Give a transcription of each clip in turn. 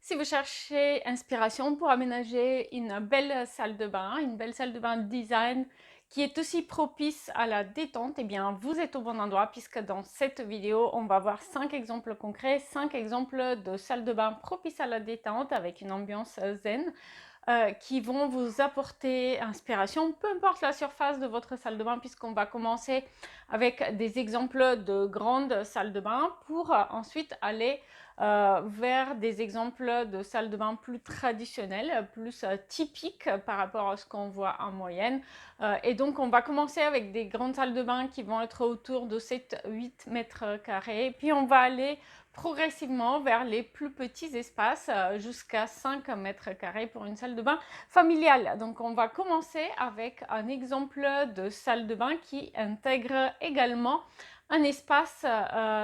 Si vous cherchez inspiration pour aménager une belle salle de bain, une belle salle de bain design qui est aussi propice à la détente, eh bien vous êtes au bon endroit puisque dans cette vidéo, on va voir 5 exemples concrets, 5 exemples de salles de bain propices à la détente avec une ambiance zen qui vont vous apporter inspiration, peu importe la surface de votre salle de bain, puisqu'on va commencer avec des exemples de grandes salles de bain pour ensuite aller vers des exemples de salles de bain plus traditionnelles, plus typiques par rapport à ce qu'on voit en moyenne. Et donc, on va commencer avec des grandes salles de bain qui vont être autour de 7-8 mètres carrés. Puis, on va aller progressivement vers les plus petits espaces jusqu'à 5 mètres carrés pour une salle de bain familiale. Donc on va commencer avec un exemple de salle de bain qui intègre également un espace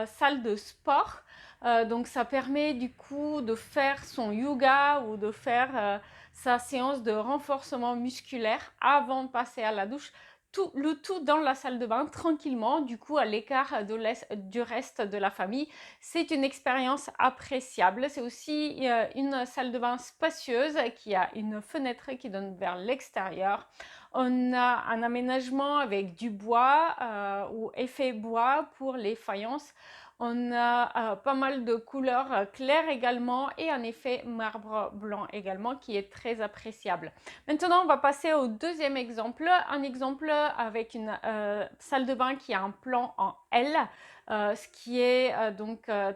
salle de sport. Donc ça permet du coup de faire son yoga ou de faire sa séance de renforcement musculaire avant de passer à la douche, le tout dans la salle de bain tranquillement, du coup à l'écart du reste de la famille. C'est une expérience appréciable. C'est aussi une salle de bain spacieuse qui a une fenêtre qui donne vers l'extérieur. On a un aménagement avec du bois ou effet bois pour les faïences. On a pas mal de couleurs claires également et un effet marbre blanc également qui est très appréciable. Maintenant, on va passer au deuxième exemple. Un exemple avec une salle de bain qui a un plan en L. Ce qui est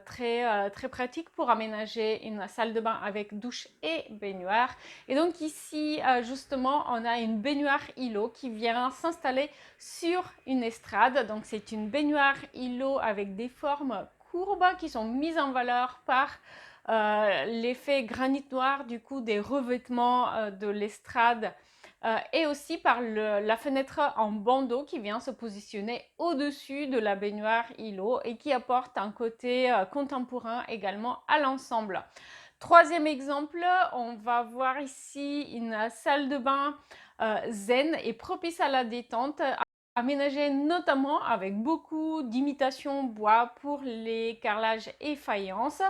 très pratique pour aménager une salle de bain avec douche et baignoire. Et donc ici, justement, on a une baignoire îlot qui vient s'installer sur une estrade. Donc c'est une baignoire îlot avec des formes courbes qui sont mises en valeur par l'effet granit noir du coup des revêtements de l'estrade et aussi par la fenêtre en bandeau qui vient se positionner au-dessus de la baignoire îlot et qui apporte un côté contemporain également à l'ensemble. Troisième exemple, on va voir ici une salle de bain zen et propice à la détente, aménagée notamment avec beaucoup d'imitations bois pour les carrelages et faïences.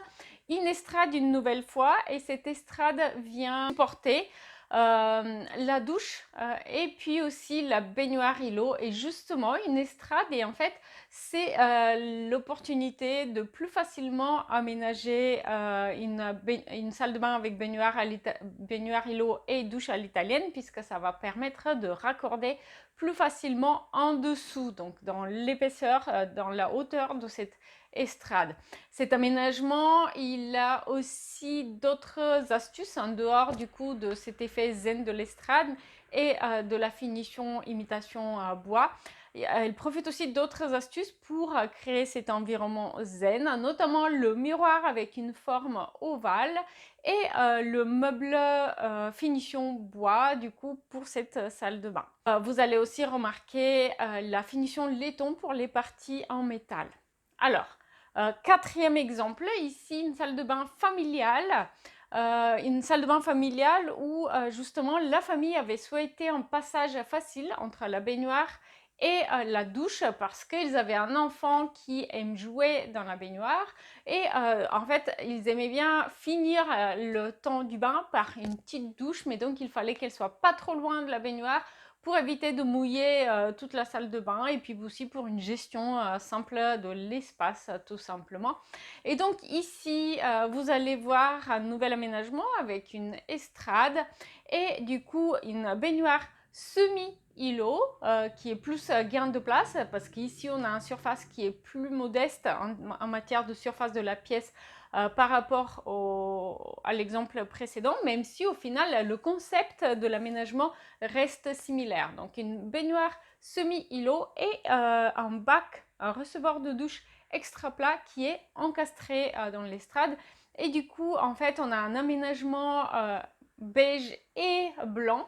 Une estrade une nouvelle fois, et cette estrade vient porter la douche et puis aussi la baignoire îlot, et justement une estrade, et en fait c'est l'opportunité de plus facilement aménager une salle de bain avec baignoire îlot et douche à l'italienne, puisque ça va permettre de raccorder plus facilement en dessous, donc dans l'épaisseur, dans la hauteur de cette estrade. Cet aménagement, il a aussi d'autres astuces en dehors du coup de cet effet zen de l'estrade et de la finition imitation bois. Elle profite aussi d'autres astuces pour créer cet environnement zen, notamment le miroir avec une forme ovale et le meuble finition bois du coup pour cette salle de bain. Vous allez aussi remarquer la finition laiton pour les parties en métal. Alors, quatrième exemple, ici une salle de bain familiale. Une salle de bain familiale où justement la famille avait souhaité un passage facile entre la baignoire et la douche, parce qu'ils avaient un enfant qui aime jouer dans la baignoire, et en fait ils aimaient bien finir le temps du bain par une petite douche, mais donc il fallait qu'elle soit pas trop loin de la baignoire pour éviter de mouiller toute la salle de bain, et puis aussi pour une gestion simple de l'espace tout simplement. Et donc ici vous allez voir un nouvel aménagement avec une estrade et du coup une baignoire semi-îlot qui est plus gain de place, parce qu'ici on a une surface qui est plus modeste en matière de surface de la pièce par rapport à l'exemple précédent, même si au final le concept de l'aménagement reste similaire. Donc une baignoire semi-îlot et un bac, un receveur de douche extra plat qui est encastré dans l'estrade. Et du coup, en fait, on a un aménagement beige et blanc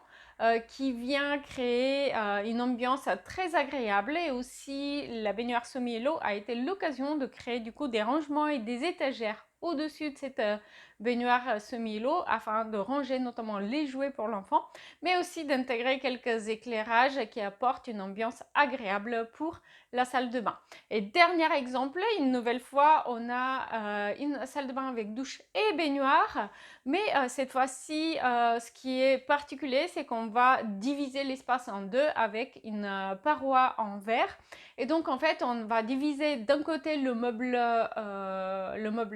qui vient créer une ambiance très agréable. Et aussi, la baignoire semi-îlot a été l'occasion de créer du coup des rangements et des étagères au-dessus de cette baignoire semi-l'eau afin de ranger notamment les jouets pour l'enfant, mais aussi d'intégrer quelques éclairages qui apportent une ambiance agréable pour la salle de bain. Et dernier exemple, une nouvelle fois, on a une salle de bain avec douche et baignoire, mais cette fois-ci, ce qui est particulier, c'est qu'on va diviser l'espace en deux avec une paroi en verre. Et donc, en fait, on va diviser d'un côté le meuble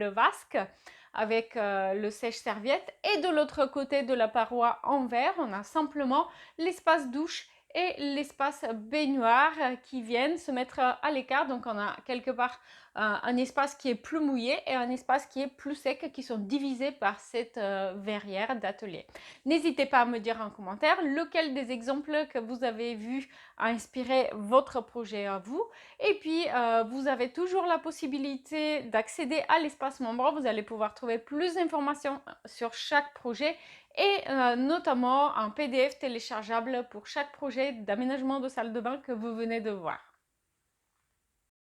vasque avec le sèche-serviette, et de l'autre côté de la paroi en verre, on a simplement l'espace douche et l'espace baignoire qui viennent se mettre à l'écart. Donc on a quelque part un espace qui est plus mouillé et un espace qui est plus sec, qui sont divisés par cette verrière d'atelier. N'hésitez pas à me dire en commentaire lequel des exemples que vous avez vus a inspiré votre projet à vous. Et puis vous avez toujours la possibilité d'accéder à l'espace membre. Vous allez pouvoir trouver plus d'informations sur chaque projet et notamment un PDF téléchargeable pour chaque projet d'aménagement de salle de bain que vous venez de voir.